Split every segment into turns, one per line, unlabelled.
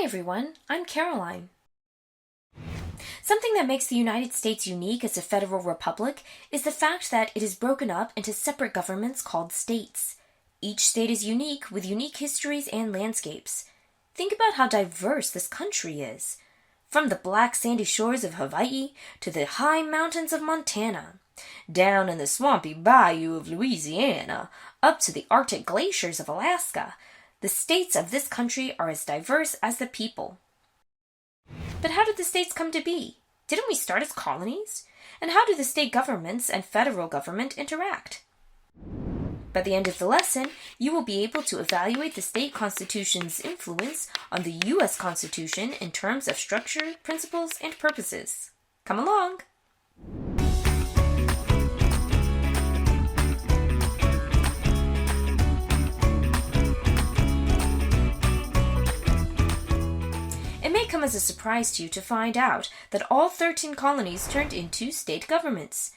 Hi everyone, I'm Caroline. Something that makes the United States unique as a federal republic is the fact that it is broken up into separate governments called states. Each state is unique with unique histories and landscapes. Think about how diverse this country is. From the black sandy shores of Hawaii to the high mountains of Montana, down in the swampy bayou of Louisiana, up to the Arctic glaciers of Alaska, the states of this country are as diverse as the people. But how did the states come to be? Didn't we start as colonies? And how do the state governments and federal government interact? By the end of the lesson, you will be able to evaluate the state constitution's influence on the U.S. Constitution in terms of structure, principles, and purposes. Come along! It may come as a surprise to you to find out that all 13 colonies turned into state governments.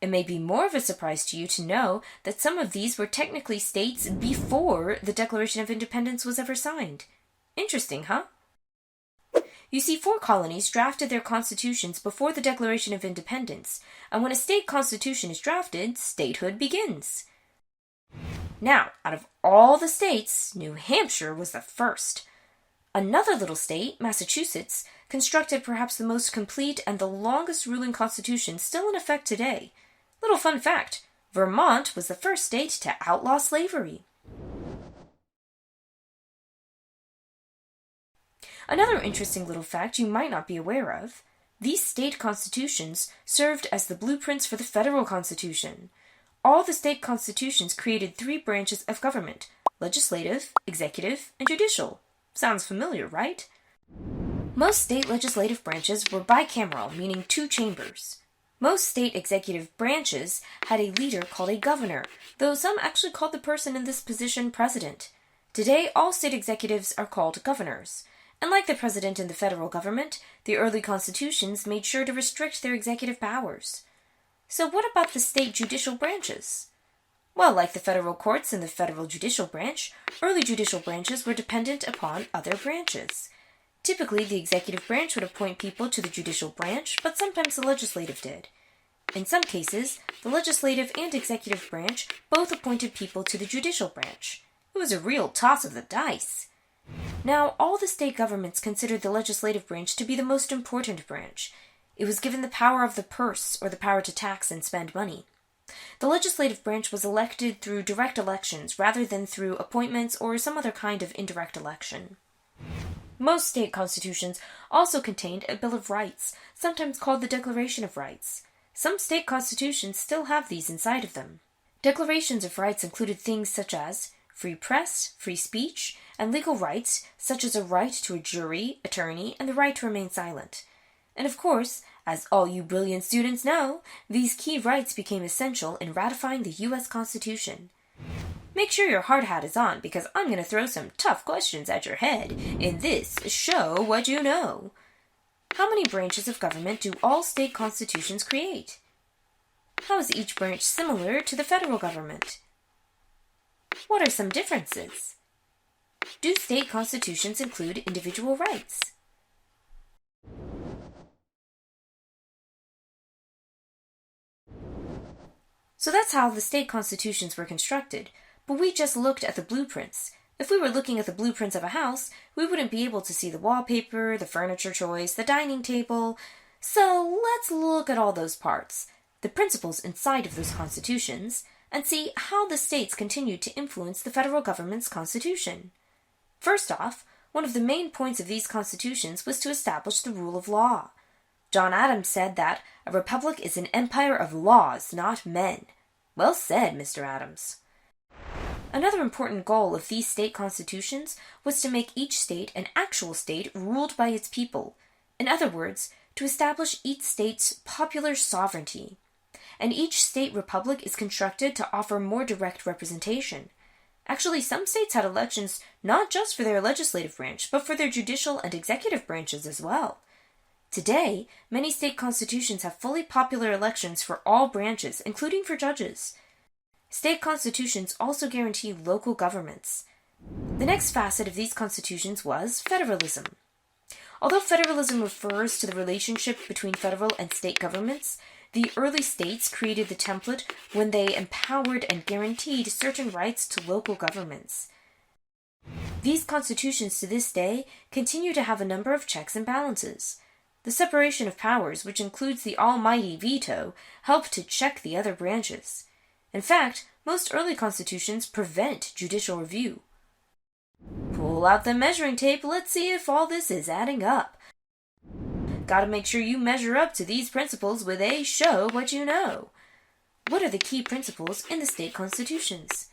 It may be more of a surprise to you to know that some of these were technically states before the Declaration of Independence was ever signed. Interesting, huh? You see, 4 colonies drafted their constitutions before the Declaration of Independence, and when a state constitution is drafted, statehood begins. Now, out of all the states, New Hampshire was the first. Another little state, Massachusetts, constructed perhaps the most complete and the longest ruling constitution still in effect today. Little fun fact, Vermont was the first state to outlaw slavery. Another interesting little fact you might not be aware of, these state constitutions served as the blueprints for the federal constitution. All the state constitutions created 3 branches of government, legislative, executive, and judicial. Sounds familiar, right? Most state legislative branches were bicameral, meaning 2 chambers. Most state executive branches had a leader called a governor, though some actually called the person in this position president. Today, all state executives are called governors. And like the president in the federal government, the early constitutions made sure to restrict their executive powers. So what about the state judicial branches? Well, like the federal courts and the federal judicial branch, early judicial branches were dependent upon other branches. Typically, the executive branch would appoint people to the judicial branch, but sometimes the legislative did. In some cases, the legislative and executive branch both appointed people to the judicial branch. It was a real toss of the dice. Now, all the state governments considered the legislative branch to be the most important branch. It was given the power of the purse, or the power to tax and spend money. The legislative branch was elected through direct elections rather than through appointments or some other kind of indirect election. Most state constitutions also contained a Bill of Rights, sometimes called the Declaration of Rights. Some state constitutions still have these inside of them. Declarations of rights included things such as free press, free speech, and legal rights such as a right to a jury, attorney, and the right to remain silent. And of course, as all you brilliant students know, these key rights became essential in ratifying the U.S. Constitution. Make sure your hard hat is on because I'm going to throw some tough questions at your head in this Show What You Know. How many branches of government do all state constitutions create? How is each branch similar to the federal government? What are some differences? Do state constitutions include individual rights? So that's how the state constitutions were constructed, but we just looked at the blueprints. If we were looking at the blueprints of a house, we wouldn't be able to see the wallpaper, the furniture choice, the dining table. So let's look at all those parts, the principles inside of those constitutions, and see how the states continued to influence the federal government's constitution. First off, one of the main points of these constitutions was to establish the rule of law. John Adams said that a republic is an empire of laws, not men. Well said, Mr. Adams. Another important goal of these state constitutions was to make each state an actual state ruled by its people. In other words, to establish each state's popular sovereignty. And each state republic is constructed to offer more direct representation. Actually, some states had elections not just for their legislative branch, but for their judicial and executive branches as well. Today, many state constitutions have fully popular elections for all branches, including for judges. State constitutions also guarantee local governments. The next facet of these constitutions was federalism. Although federalism refers to the relationship between federal and state governments, the early states created the template when they empowered and guaranteed certain rights to local governments. These constitutions to this day continue to have a number of checks and balances. The separation of powers, which includes the almighty veto, helped to check the other branches. In fact, most early constitutions prevent judicial review. Pull out the measuring tape, let's see if all this is adding up. Gotta make sure you measure up to these principles with a show what you know. What are the key principles in the state constitutions?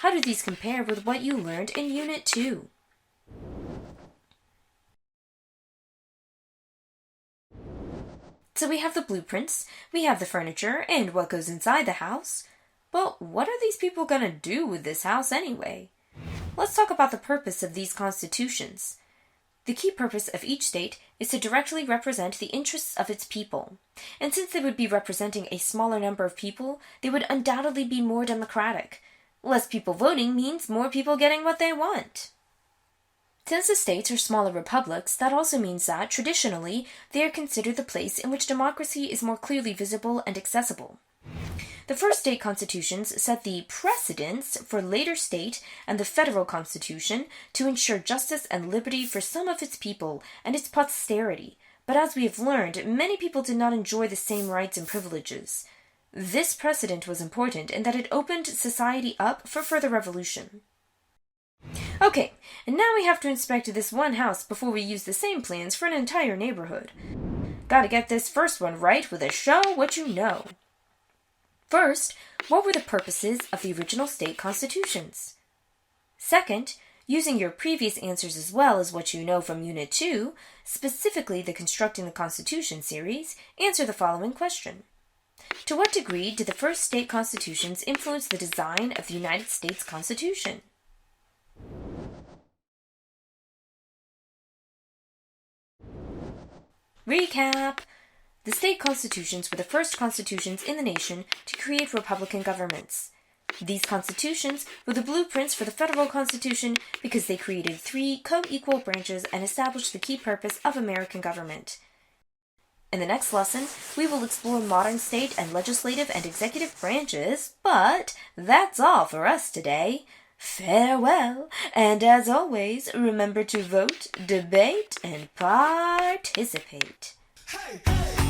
How do these compare with what you learned in Unit 2? So we have the blueprints, we have the furniture, and what goes inside the house. But what are these people gonna do with this house anyway? Let's talk about the purpose of these constitutions. The key purpose of each state is to directly represent the interests of its people. And since they would be representing a smaller number of people, they would undoubtedly be more democratic. Less people voting means more people getting what they want. Since the states are smaller republics, that also means that, traditionally, they are considered the place in which democracy is more clearly visible and accessible. The first state constitutions set the precedents for later state and the federal constitution to ensure justice and liberty for some of its people and its posterity, but as we have learned, many people did not enjoy the same rights and privileges. This precedent was important in that it opened society up for further revolution. Okay, and now we have to inspect this one house before we use the same plans for an entire neighborhood. Gotta get this first one right with a show what you know. First, what were the purposes of the original state constitutions? Second, using your previous answers as well as what you know from Unit 2, specifically the Constructing the Constitution series, answer the following question. To what degree did the first state constitutions influence the design of the United States Constitution? Recap! The state constitutions were the first constitutions in the nation to create republican governments. These constitutions were the blueprints for the federal constitution because they created 3 co-equal branches and established the key purpose of American government. In the next lesson, we will explore modern state and legislative and executive branches, but that's all for us today. Farewell, and as always, remember to vote, debate, and participate.
Hey, hey.